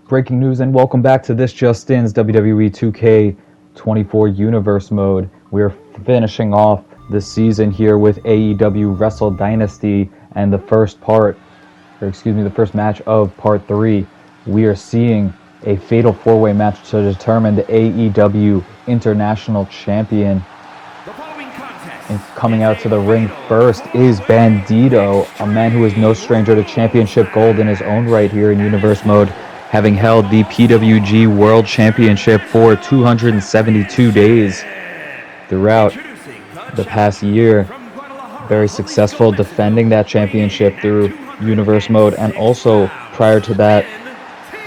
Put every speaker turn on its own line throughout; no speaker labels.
Breaking news and welcome back to ThisJustin's WWE 2k24 Universe Mode. We're finishing off the season here with AEW Wrestle Dynasty and the first match of Part 3. We are seeing a fatal four-way match to determine the AEW International Champion. And coming out to the ring first is Bandito, a man who is no stranger to championship gold in his own right here in Universe Mode, having held the PWG World Championship for 272 days throughout the past year. Very successful defending that championship through Universe Mode, and also prior to that,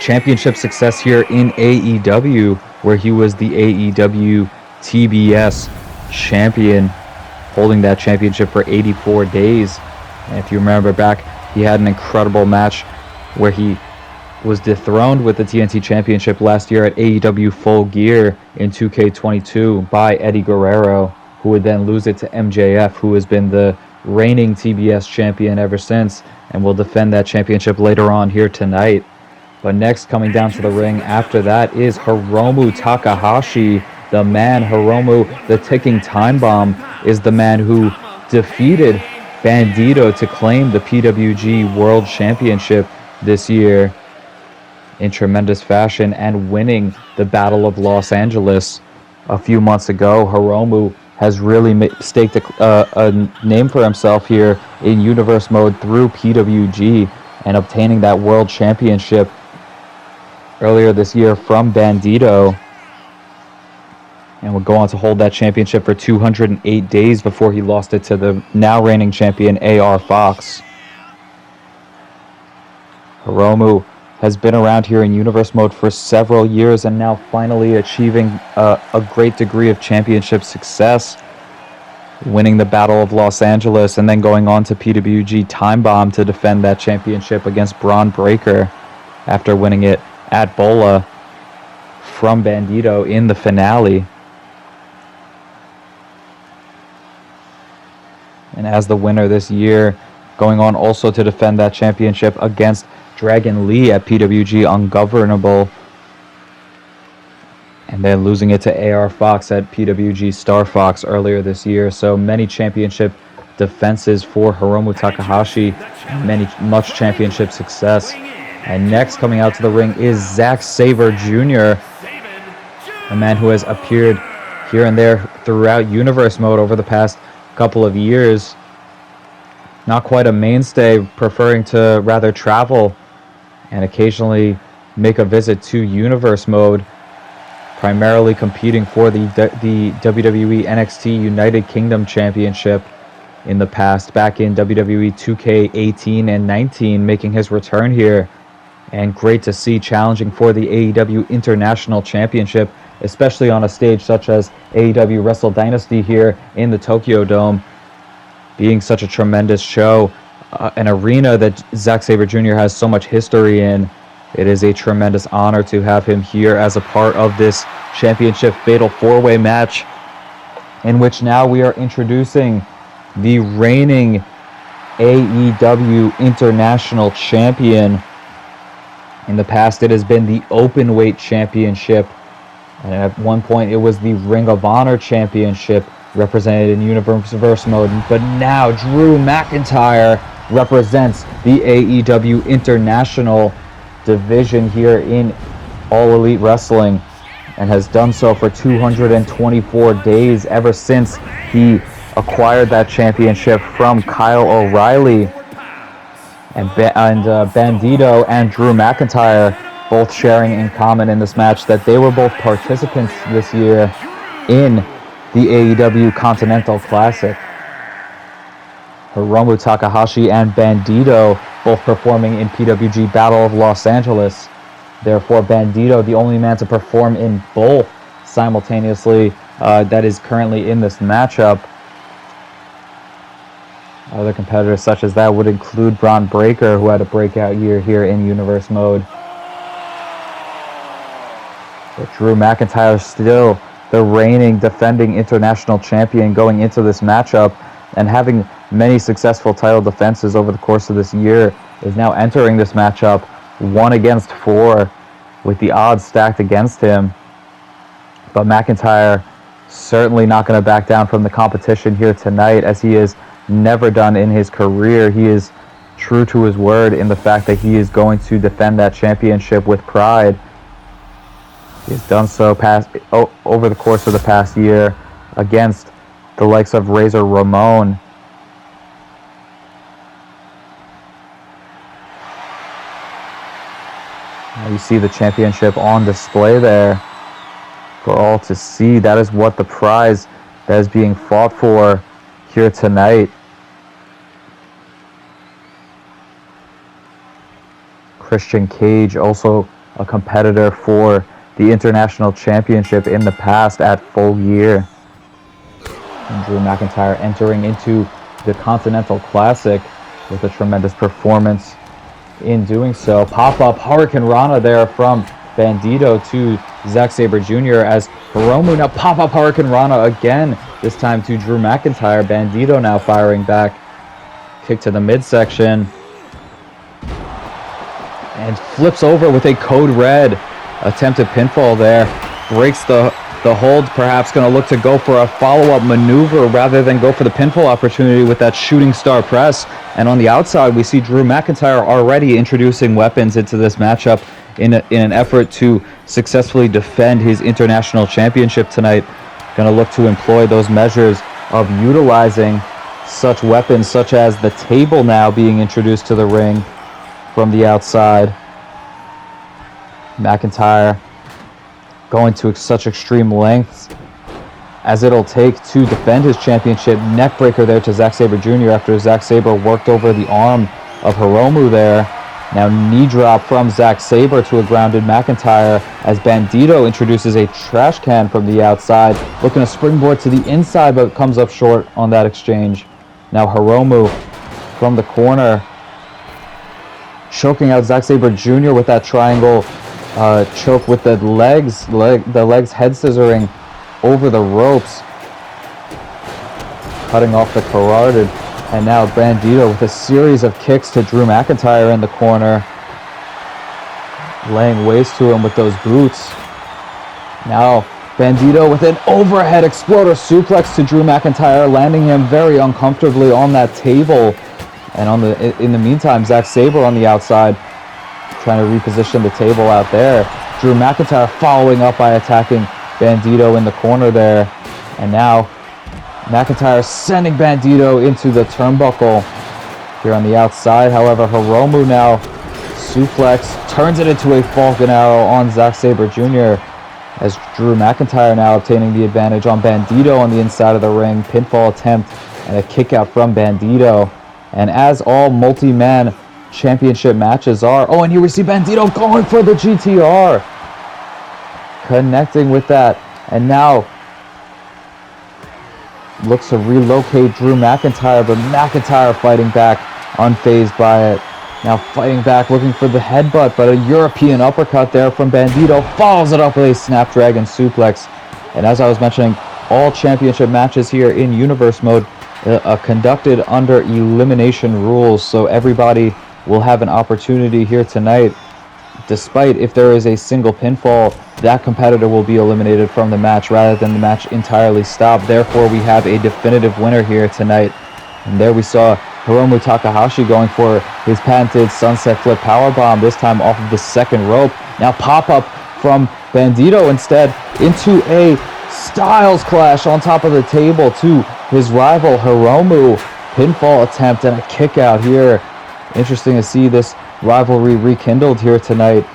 championship success here in AEW, where he was the AEW TBS champion, holding that championship for 84 days. And if you remember back, he had an incredible match where he was dethroned with the TNT Championship last year at AEW Full Gear in 2k22 by Eddie Guerrero, who would then lose it to MJF, who has been the reigning TBS champion ever since, and will defend that championship later on here tonight. But next, coming down to the ring after that, is Hiromu Takahashi, the man. Hiromu, the ticking time bomb, is the man who defeated Bandito to claim the PWG World Championship this year in tremendous fashion, and winning the Battle of Los Angeles a few months ago. Hiromu has really staked a name for himself here in Universe Mode through PWG, and obtaining that World Championship earlier this year from Bandito, and would go on to hold that championship for 208 days before he lost it to the now reigning champion AR Fox. Hiromu has been around here in Universe Mode for several years, and now finally achieving a great degree of championship success, winning the Battle of Los Angeles and then going on to PWG Time Bomb to defend that championship against Braun Breaker after winning it at Bola from Bandito in the finale. And as the winner this year, going on also to defend that championship against Dragon Lee at PWG Ungovernable, and then losing it to AR Fox at PWG Star Fox earlier this year. So many championship defenses for Hiromu Takahashi, much championship success. And next, coming out to the ring, is Zack Sabre Jr., a man who has appeared here and there throughout Universe Mode over the past couple of years. Not quite a mainstay, preferring to rather travel and occasionally make a visit to Universe Mode, primarily competing for the WWE NXT United Kingdom Championship in the past, back in WWE 2k18 and 19, making his return here. And great to see challenging for the AEW International Championship, especially on a stage such as AEW Wrestle Dynasty here in the Tokyo Dome, being such a tremendous show, an arena that Zack Sabre Jr. has so much history in. It is a tremendous honor to have him here as a part of this championship fatal four-way match, in which now we are introducing the reigning AEW International Champion. In the past, it has been the Openweight Championship, and at one point it was the Ring of Honor Championship, represented in Universe Mode. But now Drew McIntyre represents the AEW International division here in All Elite Wrestling, and has done so for 224 days ever since he acquired that championship from Kyle O'Reilly. And Bandito and Drew McIntyre both sharing in common in this match that they were both participants this year in the AEW Continental Classic. Hiromu Takahashi and Bandito both performing in PWG Battle of Los Angeles. Therefore, Bandito, the only man to perform in both simultaneously, that is currently in this matchup. Other competitors such as that would include Braun Breaker, who had a breakout year here in Universe Mode. But Drew McIntyre, still the reigning defending international champion, going into this matchup and having many successful title defenses over the course of this year, is now entering this matchup 1 against 4 with the odds stacked against him. But McIntyre certainly not going to back down from the competition here tonight, as he has never done in his career. He is true to his word in the fact that he is going to defend that championship with pride. He has done so over the course of the past year against the likes of Razor Ramon. Now you see the championship on display there for all to see. That is what the prize that is being fought for here tonight. Christian Cage, also a competitor for the International Championship in the past at Full Gear. And Drew McIntyre entering into the Continental Classic with a tremendous performance in doing so. Pop-up Hurricane Rana there from Bandito to Zack Sabre Jr. as Hiromu now pop-up Hurricane Rana again, this time to Drew McIntyre. Bandito now firing back. Kick to the midsection. And flips over with a code red. Attempted pinfall there. Breaks the hold. Perhaps going to look to go for a follow-up maneuver rather than go for the pinfall opportunity with that shooting star press. And on the outside, we see Drew McIntyre already introducing weapons into this matchup in an effort to successfully defend his international championship tonight. Going to look to employ those measures of utilizing such weapons, such as the table now being introduced to the ring from the outside. McIntyre going to such extreme lengths as it'll take to defend his championship. Neckbreaker there to Zack Sabre Jr. after Zack Sabre worked over the arm of Hiromu there. Now knee drop from Zack Sabre to a grounded McIntyre as Bandito introduces a trash can from the outside. Looking to springboard to the inside, but comes up short on that exchange. Now Hiromu from the corner, choking out Zack Sabre Jr. with that triangle choke with the legs head scissoring over the ropes, cutting off the carotid. And now Bandito with a series of kicks to Drew McIntyre in the corner, laying waste to him with those boots. Now Bandito with an overhead exploder suplex to Drew McIntyre, landing him very uncomfortably on that table. And in the meantime, Zack Sabre on the outside, trying to reposition the table out there. Drew McIntyre following up by attacking Bandito in the corner there. And now McIntyre sending Bandito into the turnbuckle here on the outside. However, Hiromu now suplex, turns it into a Falcon Arrow on Zack Sabre Jr. as Drew McIntyre now obtaining the advantage on Bandito on the inside of the ring. Pinfall attempt and a kick out from Bandito. And as all multi-man championship matches are. Oh, and here we see Bandito going for the GTR. Connecting with that. And now looks to relocate Drew McIntyre, but McIntyre fighting back, unfazed by it. Now fighting back, looking for the headbutt, but a European uppercut there from Bandito. Follows it up with a Snapdragon suplex. And as I was mentioning, all championship matches here in Universe Mode conducted under elimination rules, so everybody will have an opportunity here tonight. Despite if there is a single pinfall, that competitor will be eliminated from the match rather than the match entirely stop. Therefore, we have a definitive winner here tonight. And there we saw Hiromu Takahashi going for his patented sunset flip powerbomb, this time off of the second rope. Now pop up from Bandito instead into a Styles Clash on top of the table to his rival Hiromu. Pinfall attempt and a kick out here. Interesting to see this rivalry rekindled here tonight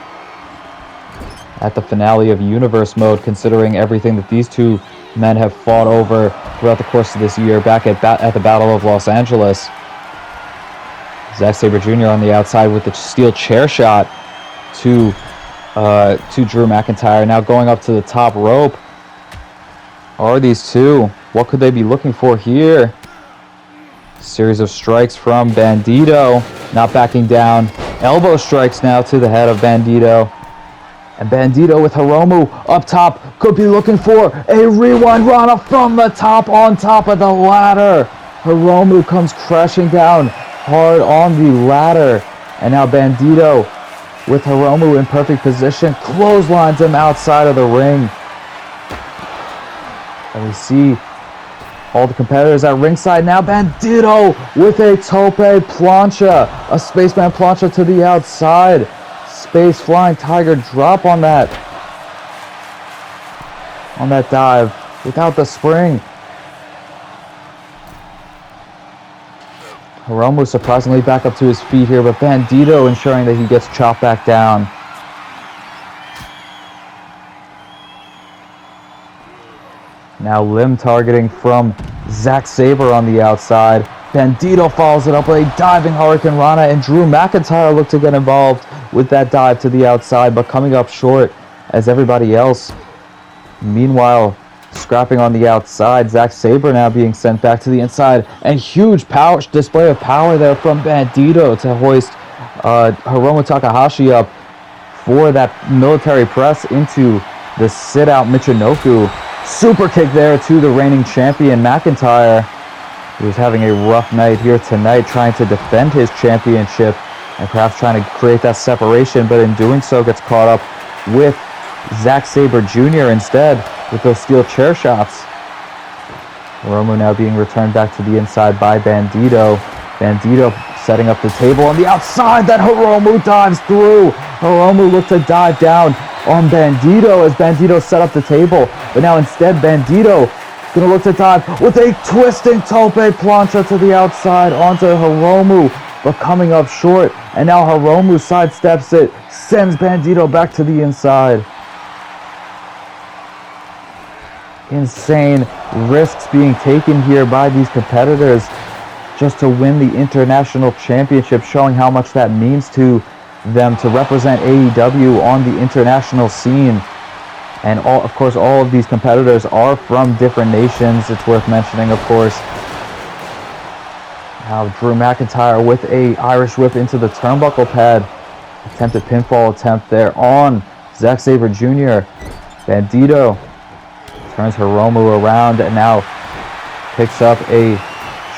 at the finale of Universe Mode, considering everything that these two men have fought over throughout the course of this year back at the Battle of Los Angeles. Zack Sabre Jr. on the outside with the steel chair shot to Drew McIntyre. Now going up to the top rope are these two. What could they be looking for here? Series of strikes from Bandito, not backing down. Elbow strikes now to the head of Bandito. And Bandito with Hiromu up top could be looking for a rewind Rana from the top on top of the ladder. Hiromu comes crashing down hard on the ladder. And now Bandito with Hiromu in perfect position, clotheslines him outside of the ring. And we see all the competitors at ringside now. Bandito with a tope plancha, a spaceman plancha to the outside. Space flying tiger drop on that dive without the spring. Hiromu surprisingly back up to his feet here, but Bandito ensuring that he gets chopped back down. Now limb targeting from Zack Sabre on the outside. Bandito follows it up with a diving Hurricane Rana, and Drew McIntyre looked to get involved with that dive to the outside, but coming up short as everybody else. Meanwhile, scrapping on the outside, Zack Sabre now being sent back to the inside, and huge power display of power there from Bandito to hoist Hiromu Takahashi up for that military press into the sit-out Michinoku. Super kick there to the reigning champion McIntyre, who is having a rough night here tonight, trying to defend his championship and perhaps trying to create that separation, but in doing so gets caught up with Zack Sabre Jr. instead with those steel chair shots. Hiromu now being returned back to the inside by Bandito. Bandito setting up the table on the outside that Hiromu dives through. Hiromu looked to dive down on Bandito as Bandito set up the table, but now instead Bandito gonna look to dive with a twisting tope plancha to the outside onto Hiromu, but coming up short, and now Hiromu sidesteps it, sends Bandito back to the inside. Insane risks being taken here by these competitors just to win the International Championship, showing how much that means to them to represent AEW on the international scene. And of course, all of these competitors are from different nations. It's worth mentioning, of course. Now Drew McIntyre with a Irish whip into the turnbuckle pad. Attempted pinfall attempt there on Zack Sabre Jr. Bandito turns Hiromu around and now picks up a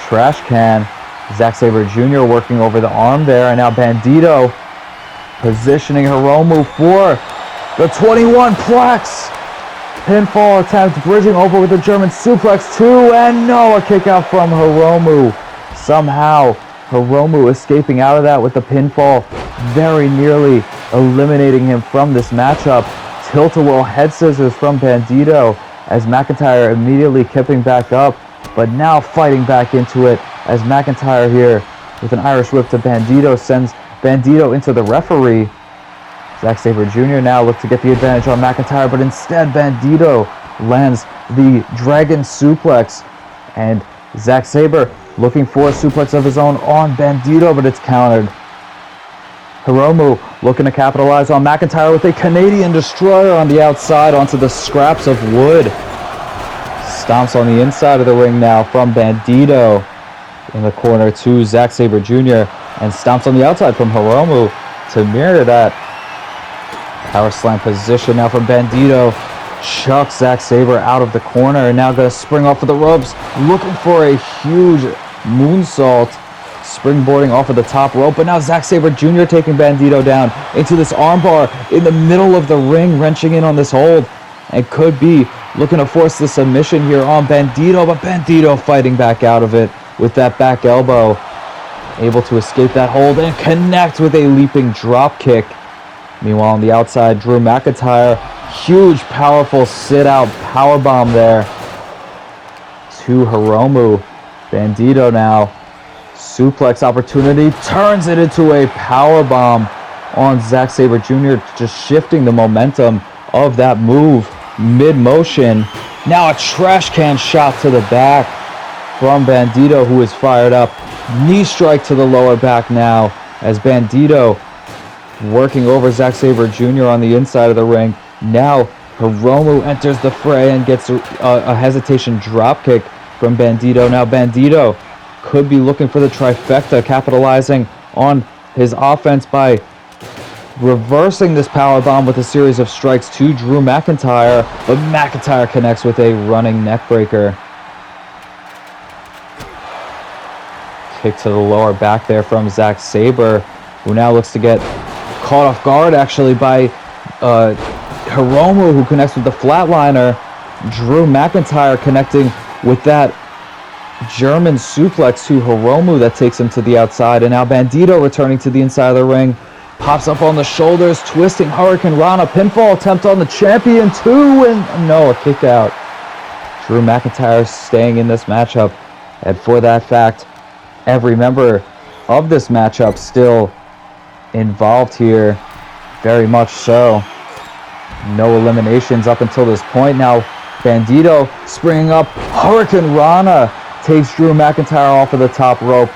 trash can. Zack Sabre Jr. working over the arm there, and now Bandito positioning Hiromu for the 21 plex. Pinfall attempt, bridging over with a German suplex 2, and no, a kick out from Hiromu. Somehow, Hiromu escaping out of that with the pinfall, very nearly eliminating him from this matchup. Tilt-a-whirl head scissors from Bandito as McIntyre immediately kipping back up, but now fighting back into it as McIntyre here with an Irish whip to Bandito sends Bandito into the referee. Zack Sabre Jr. now looks to get the advantage on McIntyre, but instead Bandito lands the Dragon Suplex, and Zack Sabre looking for a suplex of his own on Bandito, but it's countered. Hiromu looking to capitalize on McIntyre with a Canadian Destroyer on the outside onto the scraps of wood. Stomps on the inside of the ring now from Bandito in the corner to Zack Sabre Jr. and stomps on the outside from Hiromu to mirror that. Power slam position now from Bandito. Chucks Zack Sabre out of the corner and now going to spring off of the ropes, looking for a huge moonsault, springboarding off of the top rope, but now Zack Sabre Jr. taking Bandito down into this armbar in the middle of the ring, wrenching in on this hold, and could be looking to force the submission here on Bandito, but Bandito fighting back out of it with that back elbow, able to escape that hold and connect with a leaping drop kick. Meanwhile, on the outside, Drew McIntyre, huge, powerful sit-out powerbomb there to Hiromu. Bandito now, suplex opportunity, turns it into a powerbomb on Zack Sabre Jr., just shifting the momentum of that move mid-motion. Now a trash can shot to the back from Bandito, who is fired up. Knee strike to the lower back now as Bandito working over Zack Sabre Jr. on the inside of the ring. Now Hiromu enters the fray and gets a hesitation drop kick from Bandito. Now Bandito could be looking for the trifecta, capitalizing on his offense by reversing this powerbomb with a series of strikes to Drew McIntyre, but McIntyre connects with a running neckbreaker. Kick to the lower back there from Zack Sabre, who now looks to get caught off guard actually by Hiromu, who connects with the flatliner. Drew McIntyre connecting with that German suplex to Hiromu that takes him to the outside. And now Bandito returning to the inside of the ring. Pops up on the shoulders, twisting Hurricane Rana. Pinfall attempt on the champion, too. And no, a kick out. Drew McIntyre staying in this matchup. And for that fact, every member of this matchup still involved here. Very much so. No eliminations up until this point. Now, Bandito springing up. Hurricane Rana takes Drew McIntyre off of the top rope.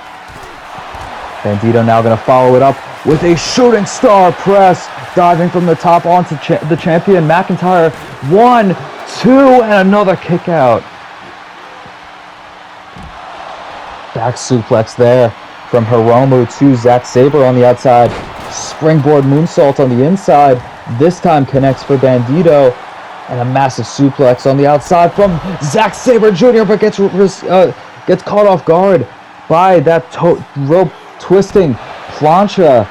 Bandito now going to follow it up with a shooting star press. Diving from the top onto the champion McIntyre. 1, 2, and another kick out. Back suplex there from Hiromu to Zack Sabre on the outside. Springboard moonsault on the inside. This time connects for Bandito. And a massive suplex on the outside from Zack Sabre Jr., but gets caught off guard by that rope twisting plancha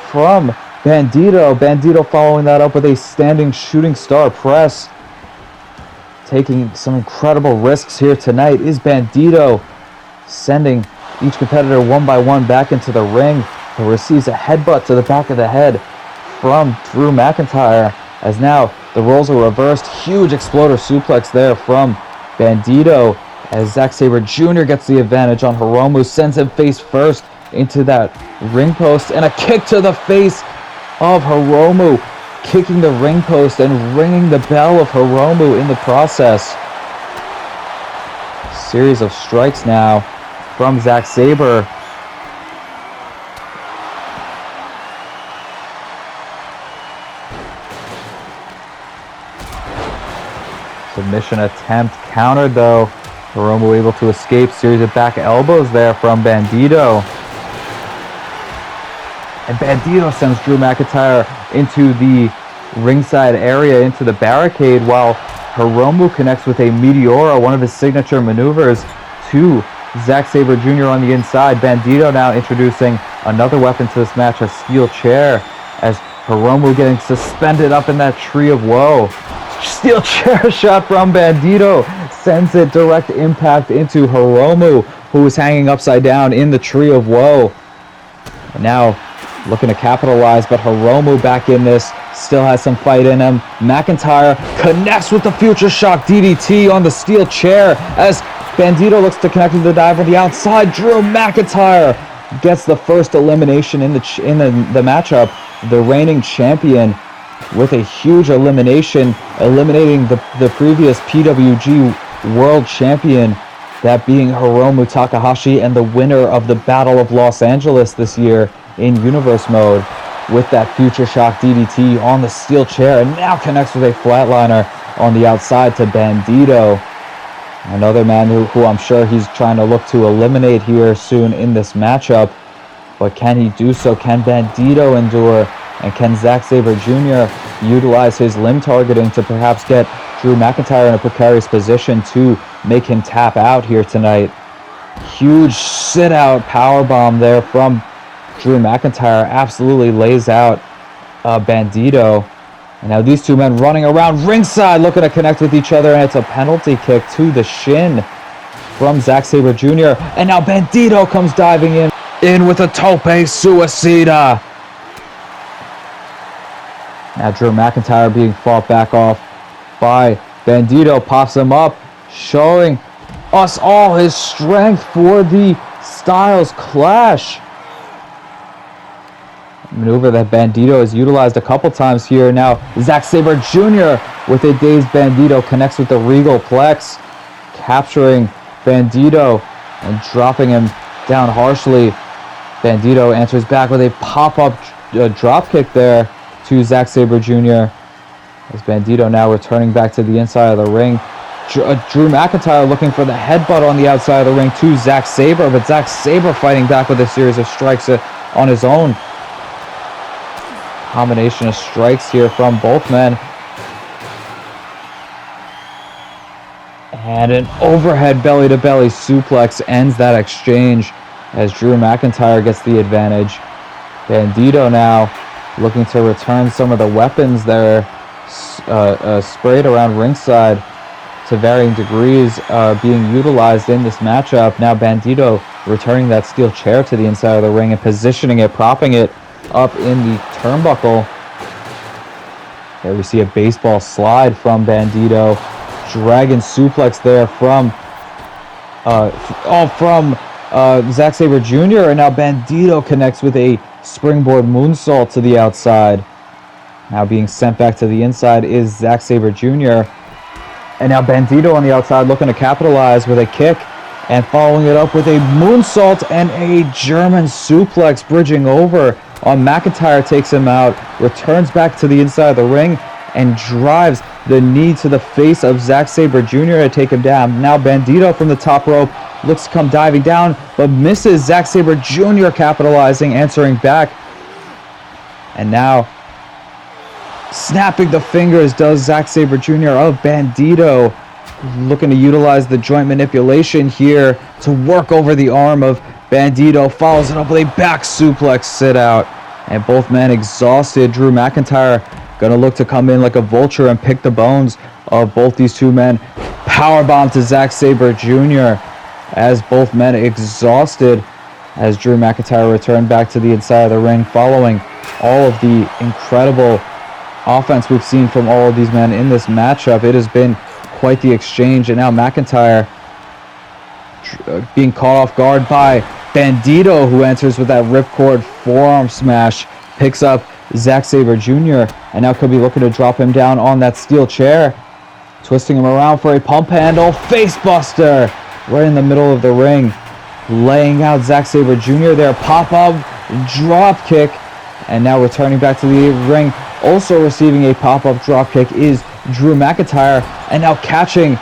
from Bandito. Bandito following that up with a standing shooting star press. Taking some incredible risks here tonight is Bandito, sending each competitor one by one back into the ring, who receives a headbutt to the back of the head from Drew McIntyre, as now the roles are reversed. Huge exploder suplex there from Bandito, as Zack Sabre Jr. gets the advantage on Hiromu, sends him face first into that ring post, and a kick to the face of Hiromu, kicking the ring post and ringing the bell of Hiromu in the process. Series of strikes now from Zack Sabre. Submission attempt countered though. Hiromu able to escape. Series of back elbows there from Bandito. And Bandito sends Drew McIntyre into the ringside area, into the barricade, while Hiromu connects with a Meteora, one of his signature maneuvers, to Zack Sabre Jr. on the inside. Bandito now introducing another weapon to this match, a steel chair, as Hiromu getting suspended up in that tree of woe. Steel chair shot from Bandito sends it direct impact into Hiromu, who is hanging upside down in the tree of woe. And now looking to capitalize, but Hiromu back in this, still has some fight in him. McIntyre connects with the Future Shock DDT on the steel chair as Bandito looks to connect with the dive on the outside. Drew McIntyre gets the first elimination in the matchup. The reigning champion with a huge elimination, eliminating the previous PWG World Champion, that being Hiromu Takahashi, and the winner of the Battle of Los Angeles this year in Universe Mode, with that Future Shock DDT on the steel chair, and now connects with a flatliner on the outside to Bandito. Another man who I'm sure he's trying to look to eliminate here soon in this matchup. But can he do so? Can Bandito endure? And can Zack Sabre Jr. utilize his limb targeting to perhaps get Drew McIntyre in a precarious position to make him tap out here tonight? Huge sit-out powerbomb there from Drew McIntyre. Absolutely lays out Bandito. And now these two men running around ringside looking to connect with each other, and it's a penalty kick to the shin from Zack Sabre Jr. And now Bandito comes diving in with a tope suicida. Now Drew McIntyre being fought back off by Bandito, pops him up, showing us all his strength for the Styles Clash. Maneuver that Bandito has utilized a couple times here. Now Zack Sabre Jr. with a dazed Bandito connects with the Regal Plex, capturing Bandito and dropping him down harshly. Bandito answers back with a pop-up drop kick there to Zack Sabre Jr. as Bandito now returning back to the inside of the ring. Drew McIntyre looking for the headbutt on the outside of the ring to Zack Sabre, but Zack Sabre fighting back with a series of strikes on his own. Combination of strikes here from both men. And an overhead belly-to-belly suplex ends that exchange as Drew McIntyre gets the advantage. Bandito now looking to return some of the weapons that are sprayed around ringside to varying degrees being utilized in this matchup. Now Bandito returning that steel chair to the inside of the ring and positioning it, propping it up in the turnbuckle. There we see a baseball slide from Bandito. Dragon suplex there from Zack Sabre Jr. And now Bandito connects with a springboard moonsault to the outside. Now being sent back to the inside is Zack Sabre Jr. And now Bandito on the outside looking to capitalize with a kick and following it up with a moonsault and a German suplex bridging over on McIntyre, takes him out, returns back to the inside of the ring and drives the knee to the face of Zack Sabre Jr. to take him down. Now Bandito from the top rope looks to come diving down but misses. Zack Sabre Jr. capitalizing, answering back. And now snapping the fingers does Zack Sabre Jr. of Bandito, looking to utilize the joint manipulation here to work over the arm of Bandito, follows it up with a back suplex sit out, and both men exhausted. Drew McIntyre gonna look to come in like a vulture and pick the bones of both these two men. Powerbomb to Zack Sabre Jr. as both men exhausted, as Drew McIntyre returned back to the inside of the ring following all of the incredible offense we've seen from all of these men in this matchup. It has been quite the exchange, and now McIntyre being caught off guard by Bandito, who enters with that ripcord forearm smash, picks up Zack Sabre Jr. and now could be looking to drop him down on that steel chair, twisting him around for a pump handle, facebuster right in the middle of the ring, laying out Zack Sabre Jr. there, pop-up drop kick, and now returning back to the ring, also receiving a pop-up drop kick is Drew McIntyre, and now catching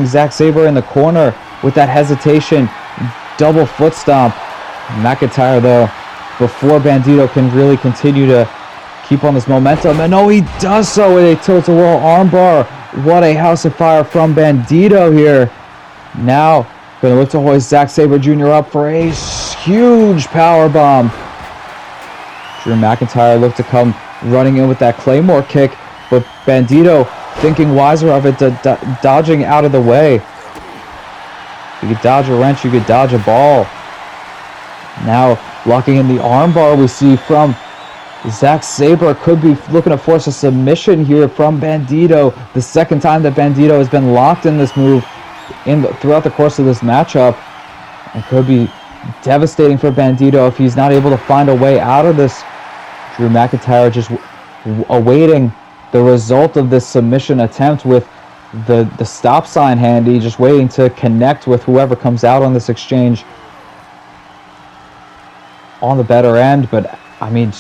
Zack Sabre in the corner with that hesitation, double foot stomp. McIntyre though, before Bandito can really continue to keep on this momentum, and he does so with a tilt-a-whirl armbar. What a house of fire from Bandito here. Now gonna look to hoist Zack Sabre Jr. up for a huge power bomb. Drew McIntyre looked to come running in with that Claymore kick, but Bandito thinking wiser of it, dodging out of the way. You could dodge a wrench, you could dodge a ball. Now locking in the armbar we see from Zack Sabre, could be looking to force a submission here from Bandito. The second time that Bandito has been locked in this move throughout the course of this matchup, and could be devastating for Bandito if he's not able to find a way out of this. Drew McIntyre just awaiting the result of this submission attempt with the stop sign handy, just waiting to connect with whoever comes out on this exchange on the better end. But I mean,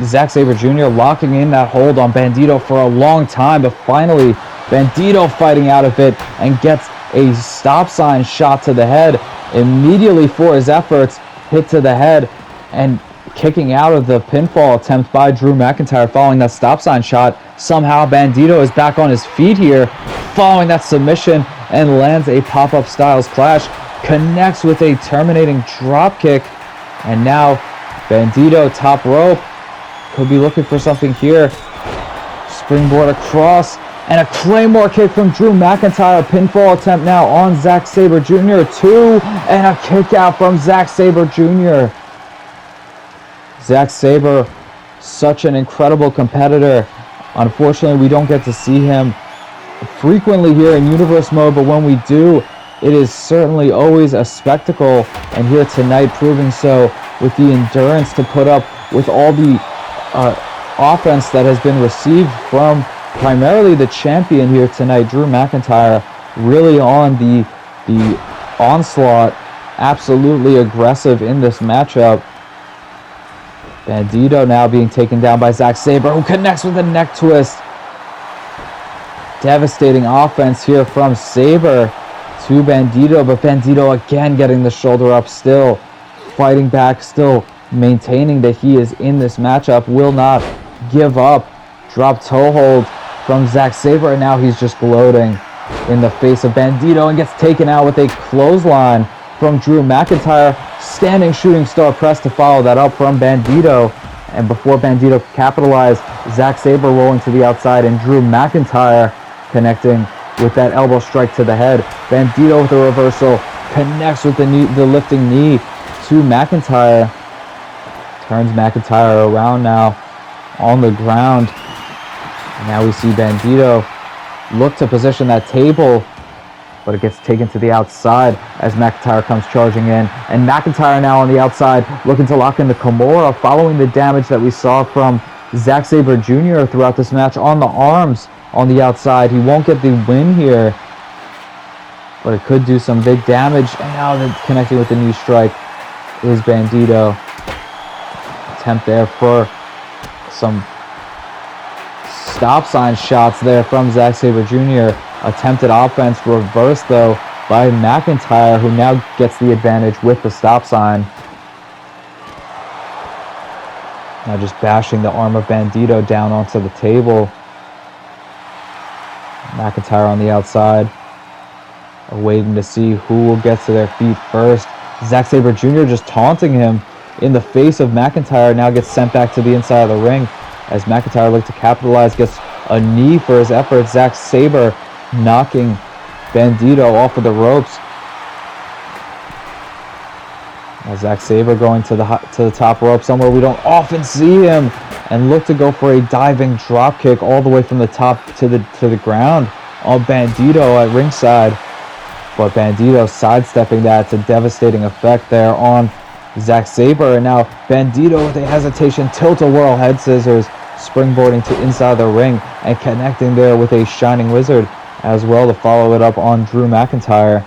Zack Sabre Jr. locking in that hold on Bandito for a long time, but finally Bandito fighting out of it and gets a stop sign shot to the head immediately for his efforts, hit to the head, and kicking out of the pinfall attempt by Drew McIntyre following that stop sign shot. Somehow Bandito is back on his feet here following that submission and lands a pop-up Styles Clash, connects with a terminating drop kick, and now Bandito top rope, could be looking for something here. Springboard across and a Claymore kick from Drew McIntyre. Pinfall attempt now on Zack Sabre Jr. 2, and a kick out from Zack Sabre Jr. Zack Sabre, such an incredible competitor. Unfortunately, we don't get to see him frequently here in Universe Mode, but when we do, it is certainly always a spectacle, and here tonight proving so with the endurance to put up with all the offense that has been received from primarily the champion here tonight, Drew McIntyre, really on the onslaught, absolutely aggressive in this matchup. Bandito now being taken down by Zack Sabre, who connects with a neck twist. Devastating offense here from Sabre to Bandito, but Bandito again getting the shoulder up, still fighting back, still maintaining that he is in this matchup, will not give up. Drop toe hold from Zack Sabre, and now he's just gloating in the face of Bandito and gets taken out with a clothesline from Drew McIntyre. Standing shooting star press to follow that up from Bandito, And before Bandito could capitalize, Zack Sabre rolling to the outside and Drew McIntyre connecting with that elbow strike to the head. Bandito with a reversal, connects with the lifting knee to McIntyre. Turns McIntyre around now on the ground. And now we see Bandito look to position that table, but it gets taken to the outside as McIntyre comes charging in. And McIntyre now on the outside looking to lock in the Kimura following the damage that we saw from Zack Sabre Jr. throughout this match on the arms on the outside. He won't get the win here, but it could do some big damage. And now they're connecting with the knee strike is Bandito. Attempt there for some stop sign shots there from Zack Sabre Jr. Attempted offense reversed though by McIntyre, who now gets the advantage with the stop sign. Now just bashing the arm of Bandito down onto the table. McIntyre on the outside, waiting to see who will get to their feet first. Zack Sabre Jr. just taunting him in the face of McIntyre, now gets sent back to the inside of the ring as McIntyre looks to capitalize, gets a knee for his efforts. Zack Sabre knocking Bandito off of the ropes. Now Zack Sabre going to the top rope, somewhere we don't often see him, and look to go for a diving drop kick all the way from the top to the ground on Bandito at ringside. But Bandito sidestepping that to devastating effect there on Zack Sabre. And now Bandito with a hesitation, tilt-a-whirl head scissors, springboarding to inside the ring and connecting there with a Shining Wizard as well to follow it up on Drew McIntyre.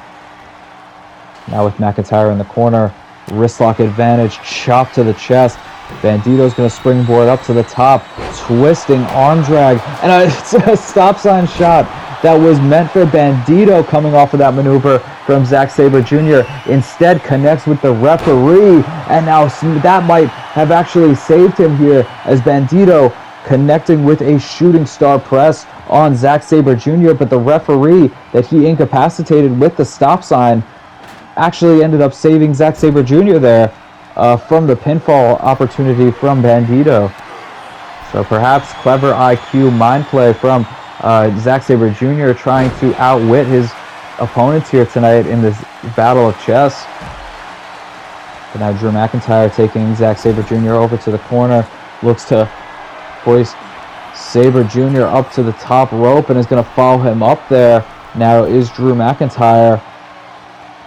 Now with McIntyre in the corner, wristlock advantage, chop to the chest. Bandito's going to springboard up to the top, twisting arm drag, and a stop sign shot that was meant for Bandito coming off of that maneuver from Zack Sabre Jr. instead connects with the referee, and now that might have actually saved him here as Bandito connecting with a shooting star press on Zack Sabre Jr., but the referee that he incapacitated with the stop sign actually ended up saving Zack Sabre Jr. there from the pinfall opportunity from Bandito. So perhaps clever IQ mind play from Zack Sabre Jr. trying to outwit his opponents here tonight in this battle of chess. But now Drew McIntyre taking Zack Sabre Jr. over to the corner, looks to hoist Sabre Jr. up to the top rope and is going to follow him up there. Now is Drew McIntyre.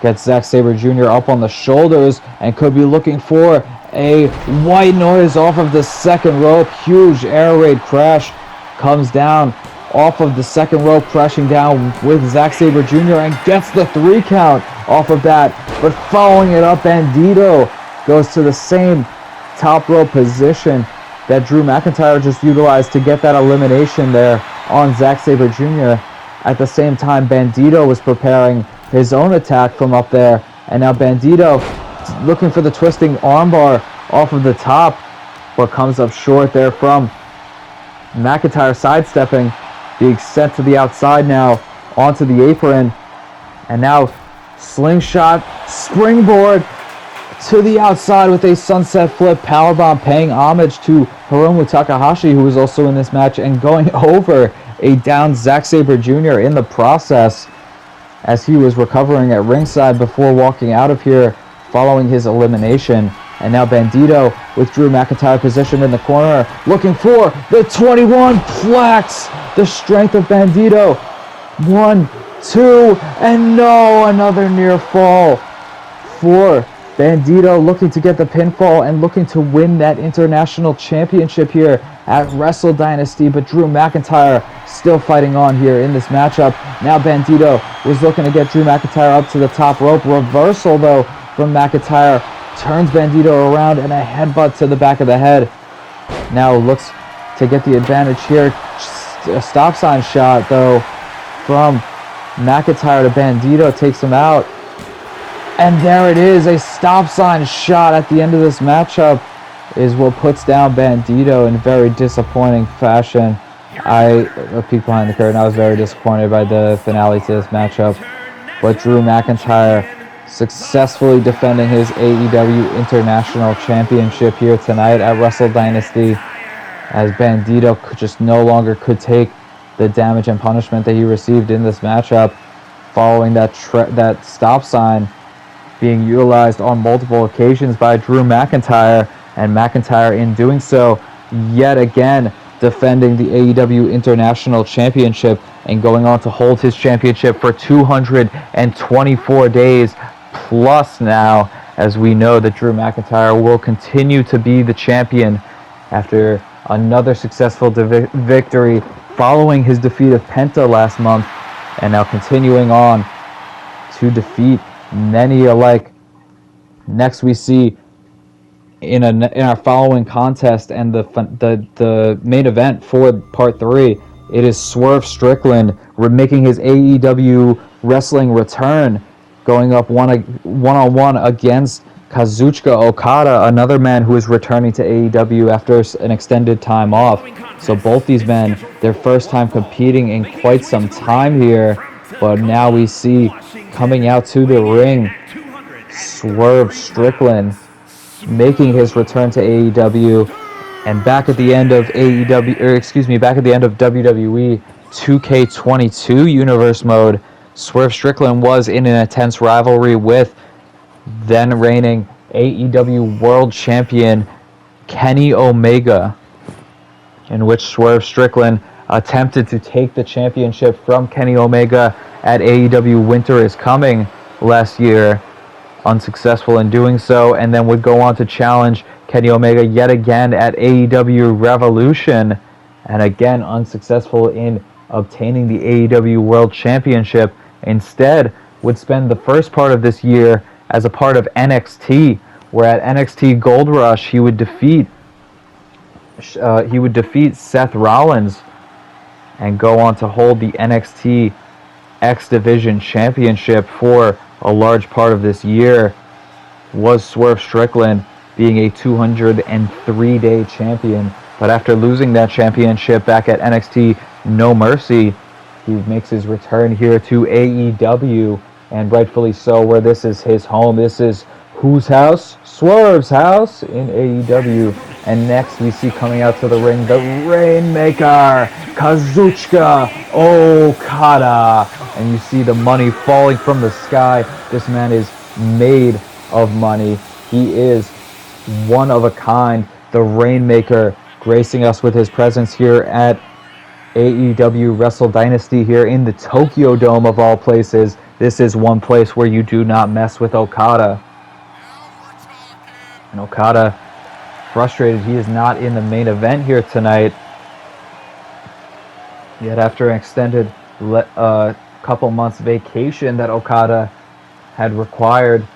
Gets Zack Sabre Jr. up on the shoulders and could be looking for a white noise off of the second rope. Huge air raid crash comes down off of the second rope, crashing down with Zack Sabre Jr. and gets the 3 count off of that. But following it up, Bandito goes to the same top rope position that Drew McIntyre just utilized to get that elimination there on Zack Sabre Jr. At the same time, Bandito was preparing his own attack from up there, and now Bandito looking for the twisting armbar off of the top, but comes up short there from McIntyre sidestepping, being sent to the outside now onto the apron, and now slingshot springboard to the outside with a sunset flip powerbomb, paying homage to Hiromu Takahashi, who was also in this match, and going over a down Zack Sabre Jr. in the process as he was recovering at ringside before walking out of here following his elimination. And now Bandito with Drew McIntyre positioned in the corner, looking for the 21 plex. The strength of Bandito. 1, 2, and no, another near fall for Bandito, looking to get the pinfall and looking to win that international championship here at Wrestle Dynasty. But Drew McIntyre still fighting on here in this matchup. Now Bandito was looking to get Drew McIntyre up to the top rope. Reversal though from McIntyre. Turns Bandito around and a headbutt to the back of the head. Now looks to get the advantage here. A stop sign shot though from McIntyre to Bandito, takes him out. And there it is, a stop sign shot at the end of this matchup is what puts down Bandito in very disappointing fashion. A peek behind the curtain, I was very disappointed by the finale to this matchup. But Drew McIntyre successfully defending his AEW International Championship here tonight at Wrestle Dynasty, as Bandito just no longer could take the damage and punishment that he received in this matchup following that stop sign being utilized on multiple occasions by Drew McIntyre, and McIntyre in doing so yet again defending the AEW International Championship and going on to hold his championship for 224 days plus now, as we know that Drew McIntyre will continue to be the champion after another successful victory following his defeat of Penta last month, and now continuing on to defeat many alike. Next we see in our following contest and the main event for part 3, it is Swerve Strickland making his AEW wrestling return, going up one-on-one against Kazuchika Okada, another man who is returning to AEW after an extended time off. So both these men, their first time competing in quite some time here, but now we see coming out to the ring, Swerve Strickland making his return to AEW, and back at the end of WWE 2k24 universe mode, Swerve Strickland was in an intense rivalry with then reigning AEW World Champion Kenny Omega, in which Swerve Strickland attempted to take the championship from Kenny Omega at AEW Winter is Coming last year, unsuccessful in doing so, and then would go on to challenge Kenny Omega yet again at AEW Revolution, and again unsuccessful in obtaining the AEW World Championship. Instead, would spend the first part of this year as a part of NXT, where at NXT Gold Rush he would defeat Seth Rollins and go on to hold the NXT X Division Championship for a large part of this year. Was Swerve Strickland being a 203-day champion, but after losing that championship back at NXT No Mercy, he makes his return here to AEW, and rightfully so, where this is his home. This is whose house? Swerve's house in AEW. And next we see coming out to the ring the Rainmaker, Kazuchika Okada. And you see the money falling from the sky. This man is made of money. He is one of a kind. The Rainmaker gracing us with his presence here at AEW Wrestle Dynasty here in the Tokyo Dome of all places. This is one place where you do not mess with Okada. And Okada, frustrated he is not in the main event here tonight. Yet after an extended couple months vacation that Okada had required,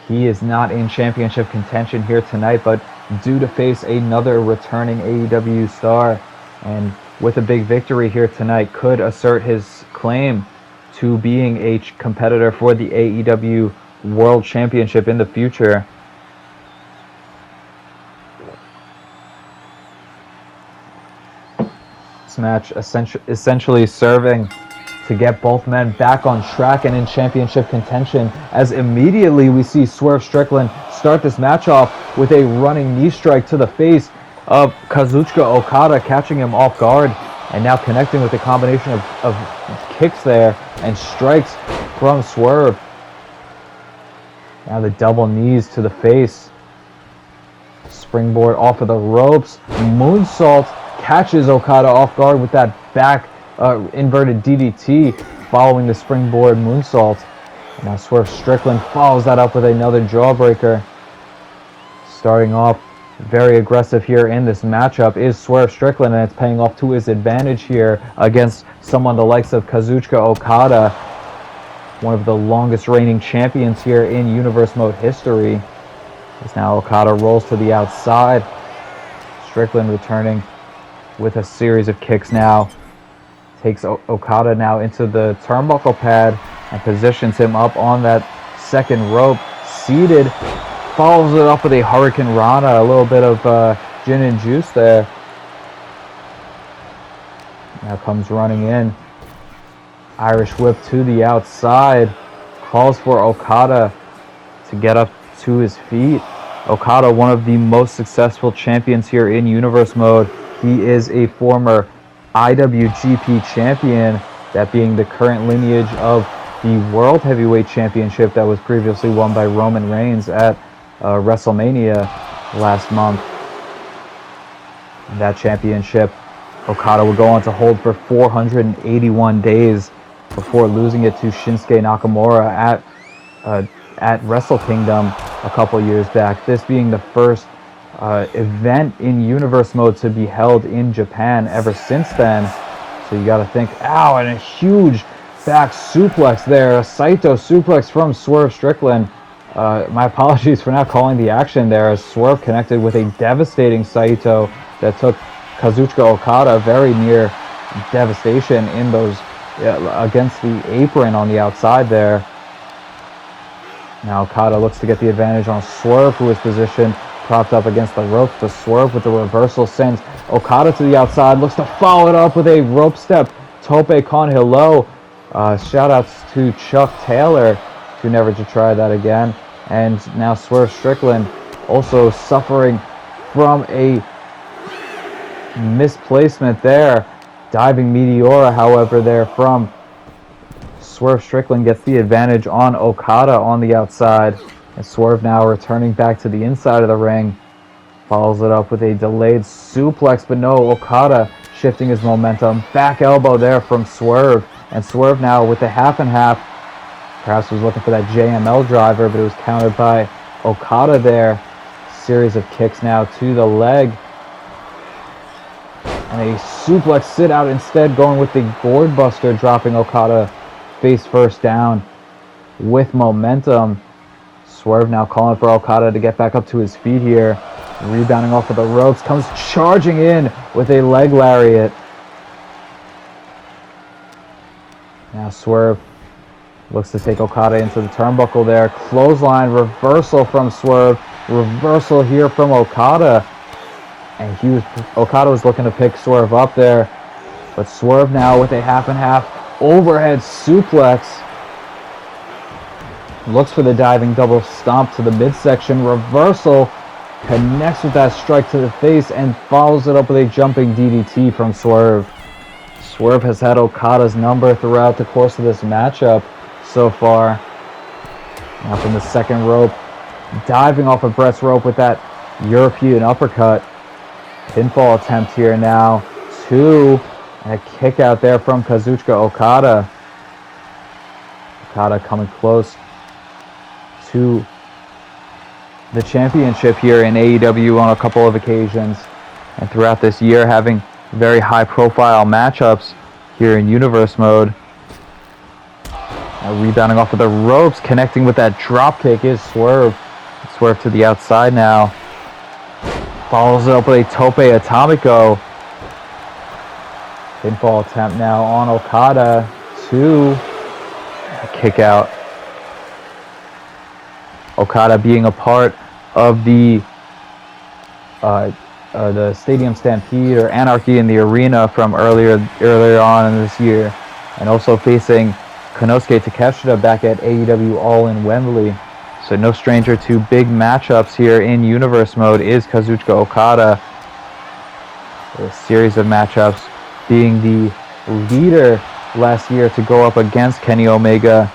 he is not in championship contention here tonight, but due to face another returning AEW star, and with a big victory here tonight, could assert his claim to being a competitor for the AEW World Championship in the future. This match essentially serving to get both men back on track and in championship contention, as immediately we see Swerve Strickland start this match off with a running knee strike to the face of Kazuchika Okada, catching him off guard, and now connecting with a combination of kicks there and strikes from Swerve. Now the double knees to the face. Springboard off of the ropes. Moonsault catches Okada off guard with that back inverted DDT following the springboard moonsault. And now Swerve Strickland follows that up with another jawbreaker. Starting off very aggressive here in this matchup is Swerve Strickland, and it's paying off to his advantage here against someone the likes of Kazuchika Okada, one of the longest reigning champions here in Universe Mode history. As now Okada rolls to the outside. Strickland returning with a series of kicks now. Takes Okada now into the turnbuckle pad and positions him up on that second rope, seated. Follows it up with a Hurricane Rana, a little bit of gin and juice there. Now comes running in. Irish whip to the outside. calls for Okada to get up to his feet. Okada, one of the most successful champions here in Universe Mode. He is a former IWGP champion, that being the current lineage of the World Heavyweight Championship that was previously won by Roman Reigns at WrestleMania last month. That championship, Okada would go on to hold for 481 days before losing it to Shinsuke Nakamura at Wrestle Kingdom a couple years back. This being the first event in Universe Mode to be held in Japan ever since then. So you got to think, ow, and a huge back suplex there. A Saito suplex from Swerve Strickland. My apologies for not calling the action there, as Swerve connected with a devastating Saito that took Kazuchika Okada very near devastation in those against the apron on the outside there. Now Okada looks to get the advantage on Swerve, who is positioned propped up against the ropes, but Swerve with the reversal sends Okada to the outside, looks to follow it up with a rope step tope con hilo. Shout outs to Chuck Taylor, who never to try that again. And now Swerve Strickland also suffering from a misplacement there. Diving Meteora, however, there from Swerve Strickland gets the advantage on Okada on the outside. And Swerve now returning back to the inside of the ring. Follows it up with a delayed suplex, but no, Okada shifting his momentum. Back elbow there from Swerve. And Swerve now with the half and half. Perhaps was looking for that JML driver, but it was countered by Okada there. Series of kicks now to the leg. And a suplex sit out instead, going with the gourd buster, dropping Okada face first down with momentum. Swerve now calling for Okada to get back up to his feet here. Rebounding off of the ropes, comes charging in with a leg lariat. Now Swerve looks to take Okada into the turnbuckle there. Clothesline reversal from Swerve. Reversal here from Okada. And Okada was looking to pick Swerve up there. But Swerve now with a half and half overhead suplex. Looks for the diving double stomp to the midsection. Reversal. Connects with that strike to the face and follows it up with a jumping DDT from Swerve. Swerve has had Okada's number throughout the course of this matchup so far. Now from the second rope, diving off of Brett's rope with that European uppercut. Pinfall attempt here now. 2. And a kick out there from Kazuchika Okada. Okada coming close to the championship here in AEW on a couple of occasions, and throughout this year having very high profile matchups here in Universe Mode. Now rebounding off of the ropes, connecting with that drop kick is Swerve. Swerve to the outside now. Follows it up with a tope atomico. Pinfall attempt now on Okada. 2. Kick out. Okada being a part of the Stadium Stampede or Anarchy in the Arena from earlier on in this year, and also facing Konosuke Takeshita back at AEW All in Wembley. So no stranger to big matchups here in Universe Mode is Kazuchika Okada. A series of matchups, being the leader last year to go up against Kenny Omega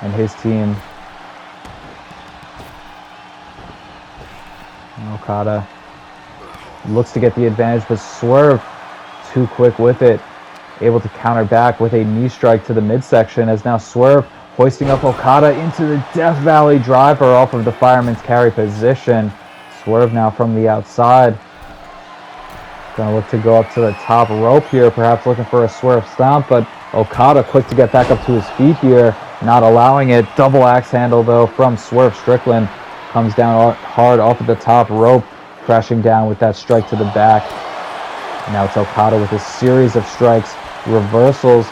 and his team. Okada looks to get the advantage, but Swerve too quick with it. Able to counter back with a knee strike to the midsection, as now Swerve hoisting up Okada into the Death Valley driver off of the Fireman's Carry position. Swerve now from the outside. Gonna look to go up to the top rope here, perhaps looking for a Swerve stomp, but Okada quick to get back up to his feet here, not allowing it. Double axe handle though from Swerve Strickland. Comes down hard off of the top rope, crashing down with that strike to the back. Now it's Okada with a series of strikes, reversals.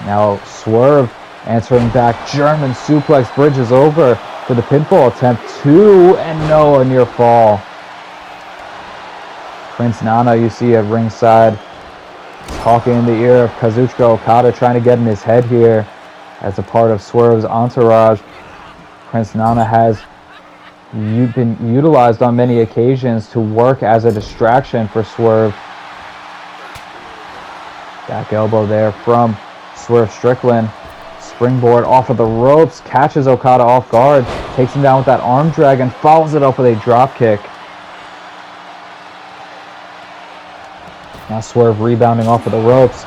Now Swerve answering back, German suplex, bridges over for the pinfall attempt. 2, and no, a near fall. Prince Nana, you see at ringside, talking in the ear of Kazuchika Okada, trying to get in his head here, as a part of Swerve's entourage. Prince Nana has been utilized on many occasions to work as a distraction for Swerve. Back elbow there from Swerve Strickland. Springboard off of the ropes, catches Okada off guard, takes him down with that arm drag and follows it up with a drop kick. Now Swerve rebounding off of the ropes.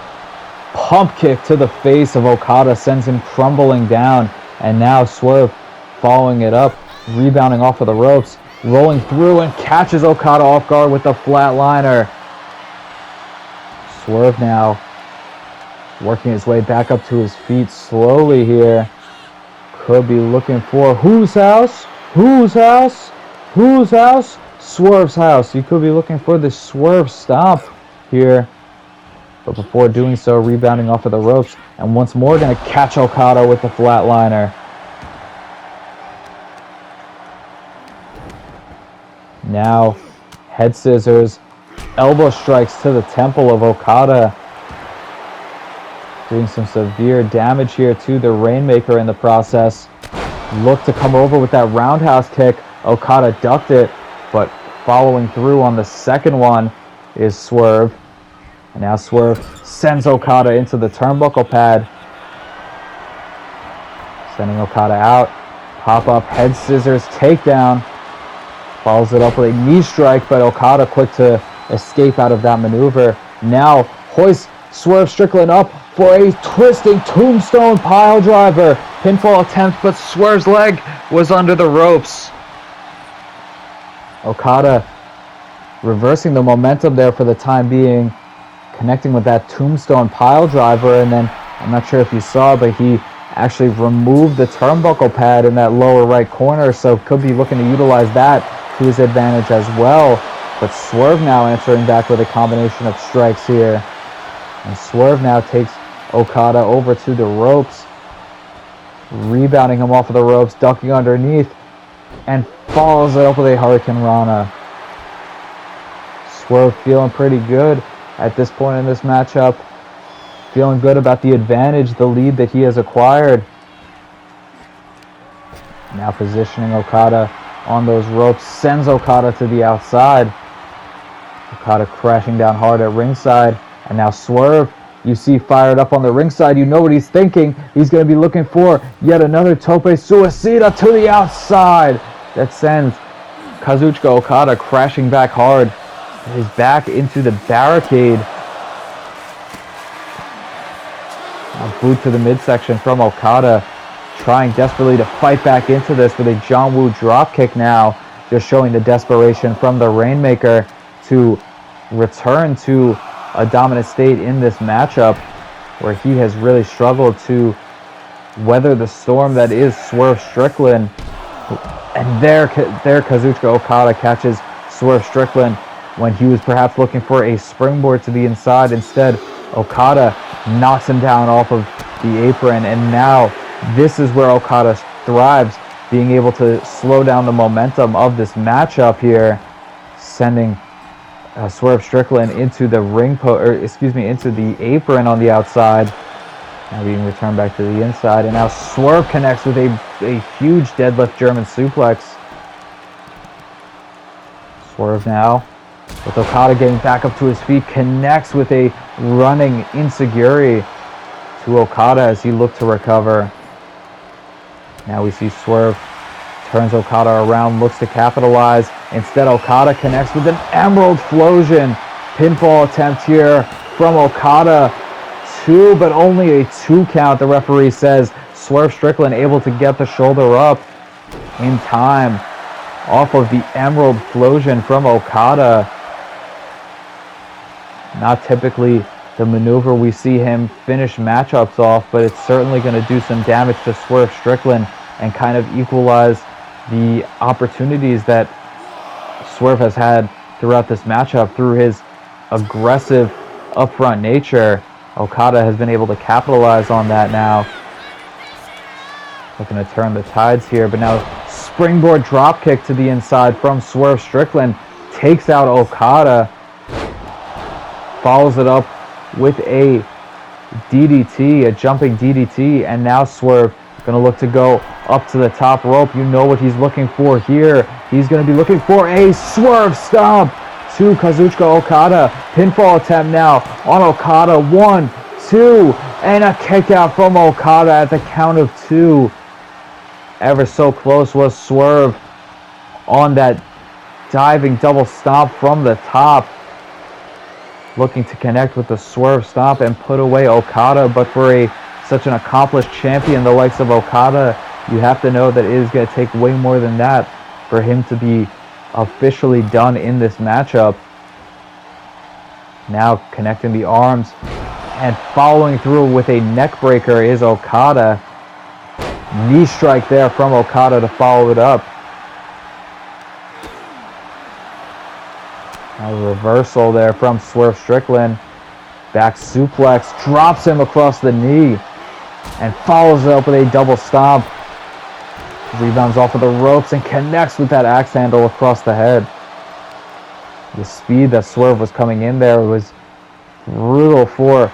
Pump kick to the face of Okada sends him crumbling down. And now Swerve following it up, rebounding off of the ropes, rolling through and catches Okada off guard with the flatliner. Swerve now working his way back up to his feet slowly here. Could be looking for whose house? Whose house? Whose house? Swerve's house. You could be looking for the Swerve stomp here. But before doing so, rebounding off of the ropes. And once more going to catch Okada with the flatliner. Now, head scissors. Elbow strikes to the temple of Okada. Doing some severe damage here to the Rainmaker in the process. Looked to come over with that roundhouse kick. Okada ducked it, but following through on the second one is Swerve. And now Swerve sends Okada into the turnbuckle pad. Sending Okada out. Pop up, head scissors, takedown. Follows it up with a knee strike, but Okada quick to escape out of that maneuver. Now hoists Swerve Strickland up for a twisting tombstone pile driver. Pinfall attempt, but Swerve's leg was under the ropes. Okada reversing the momentum there for the time being, connecting with that tombstone pile driver, and then I'm not sure if you saw, but he actually removed the turnbuckle pad in that lower right corner, so could be looking to utilize that to his advantage as well. But Swerve now answering back with a combination of strikes here. And Swerve now takes Okada over to the ropes, rebounding him off of the ropes, ducking underneath, and follows it up with a Hurricane Rana. Swerve feeling pretty good at this point in this matchup. Feeling good about the advantage, the lead that he has acquired. Now positioning Okada on those ropes, sends Okada to the outside. Okada crashing down hard at ringside. And now Swerve, you see fired up on the ringside. You know what he's thinking. He's going to be looking for yet another tope suicida to the outside. That sends Kazuchika Okada crashing back hard. His back into the barricade. A boot to the midsection from Okada. Trying desperately to fight back into this with a John Woo dropkick now. Just showing the desperation from the Rainmaker to return to a dominant state in this matchup, where he has really struggled to weather the storm that is Swerve Strickland. And there Kazuchika Okada catches Swerve Strickland when he was perhaps looking for a springboard to the inside. Instead, Okada knocks him down off of the apron, and now this is where Okada thrives, being able to slow down the momentum of this matchup here, sending Swerve Strickland into the into the apron on the outside. Now being returned back to the inside, and now Swerve connects with a huge deadlift German suplex. Swerve now, with Okada getting back up to his feet, connects with a running enziguri to Okada as he looked to recover. Now we see Swerve turns Okada around, looks to capitalize. Instead, Okada connects with an Emerald Flosion. Pinfall attempt here from Okada. Two, but only a 2 count. The referee says Swerve Strickland able to get the shoulder up in time off of the Emerald Flosion from Okada. Not typically the maneuver we see him finish matchups off, but it's certainly going to do some damage to Swerve Strickland and kind of equalize the opportunities that Swerve has had throughout this matchup through his aggressive upfront nature. Okada has been able to capitalize on that now. Looking to turn the tides here, but now springboard drop kick to the inside from Swerve Strickland. Takes out Okada. Follows it up with a DDT, a jumping DDT, and now Swerve gonna look to go up to the top rope. You know what he's looking for here. He's gonna be looking for a Swerve stomp to Kazuchika Okada. Pinfall attempt now on Okada. 1, 2, and a kick out from Okada at the count of 2. Ever so close was Swerve on that diving double stomp from the top. Looking to connect with the Swerve stomp and put away Okada, but for such an accomplished champion, the likes of Okada, you have to know that it is going to take way more than that for him to be officially done in this matchup. Now connecting the arms and following through with a neck breaker is Okada. Knee strike there from Okada to follow it up. A reversal there from Swerve Strickland. Back suplex, drops him across the knee and follows it up with a double stomp. Rebounds off of the ropes and connects with that axe handle across the head. The speed that Swerve was coming in there was brutal for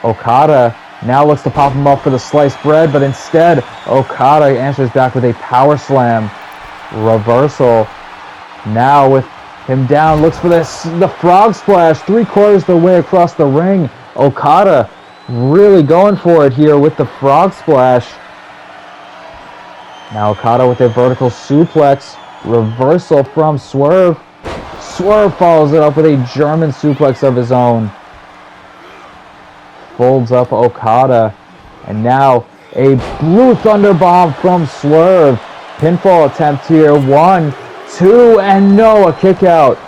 Okada. Now looks to pop him up for the sliced bread, but instead Okada answers back with a power slam. Reversal. Now with him down, looks for the frog splash 3/4 the way across the ring. Okada really going for it here with the frog splash. Now Okada with a vertical suplex. Reversal from Swerve. Swerve follows it up with a German suplex of his own. Folds up Okada. And now a Blue Thunder Bomb from Swerve. Pinfall attempt here. 1, 2, and no, a kick out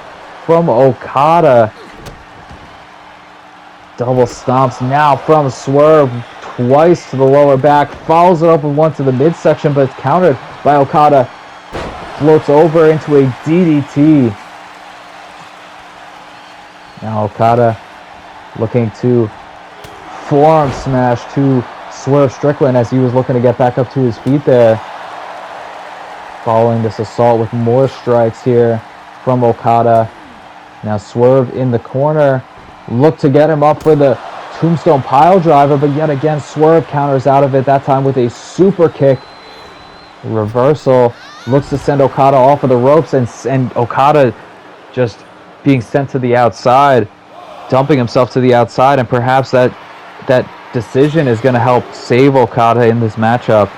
from Okada. Double stomps now from Swerve. Twice to the lower back. Follows it up with one to the midsection, but it's countered by Okada. Floats over into a DDT. Now Okada looking to forearm smash to Swerve Strickland as he was looking to get back up to his feet there. Following this assault with more strikes here from Okada. Now Swerve in the corner. Look to get him up for the Tombstone Pile Driver, but yet again Swerve counters out of it, that time with a super kick. Reversal. Looks to send Okada off of the ropes, and Okada just being sent to the outside, dumping himself to the outside, and perhaps that decision is going to help save Okada in this matchup.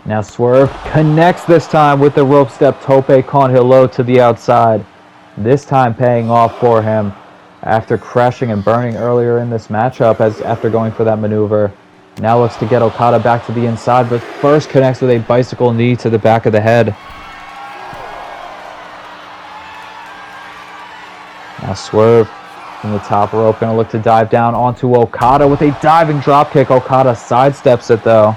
Now Swerve connects this time with the rope step tope con hilo to the outside. This time paying off for him after crashing and burning earlier in this matchup after going for that maneuver. Now looks to get Okada back to the inside, but first connects with a bicycle knee to the back of the head. Now Swerve from the top rope, going to look to dive down onto Okada with a diving dropkick. Okada sidesteps it though.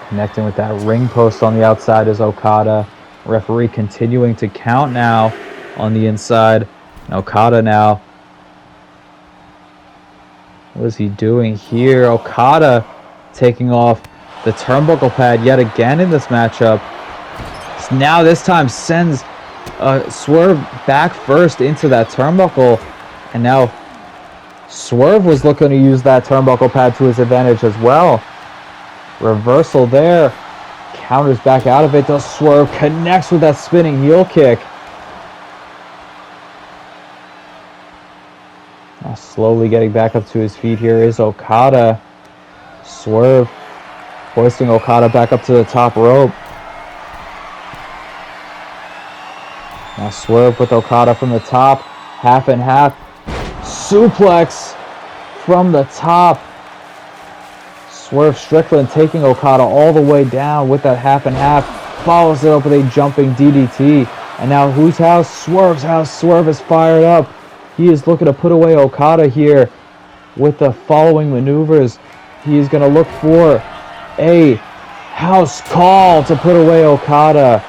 Connecting with that ring post on the outside is Okada. Referee continuing to count now on the inside. And Okada now. What is he doing here? Okada taking off the turnbuckle pad yet again in this matchup. So now this time sends Swerve back first into that turnbuckle. And now Swerve was looking to use that turnbuckle pad to his advantage as well. Reversal there. Counters back out of it. Does Swerve. Connects with that spinning heel kick. Now slowly getting back up to his feet here is Okada. Swerve hoisting Okada back up to the top rope. Now Swerve with Okada from the top. Half and half. Suplex from the top. Swerve Strickland taking Okada all the way down with that half and half. Follows it up with a jumping DDT. And now whose house? Swerve's house. Swerve is fired up. He is looking to put away Okada here with the following maneuvers. He is going to look for a house call to put away Okada.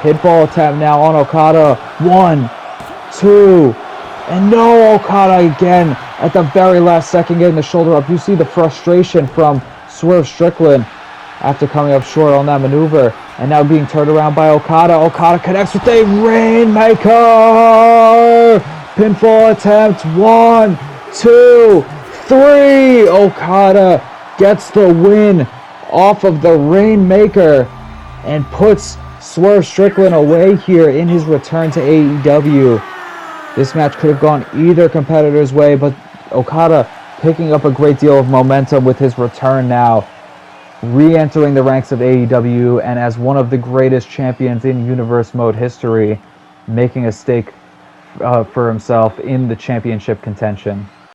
Pinfall attempt now on Okada. 1, 2, and no, Okada again at the very last second getting the shoulder up. You see the frustration from Swerve Strickland after coming up short on that maneuver, and now being turned around by Okada. Okada connects with a Rainmaker! Pinfall attempt, 1, 2, 3! Okada gets the win off of the Rainmaker and puts Swerve Strickland away here in his return to AEW. This match could have gone either competitor's way, but Okada picking up a great deal of momentum with his return now, re-entering the ranks of AEW, and as one of the greatest champions in Universe Mode history, making a stake for himself in the championship contention.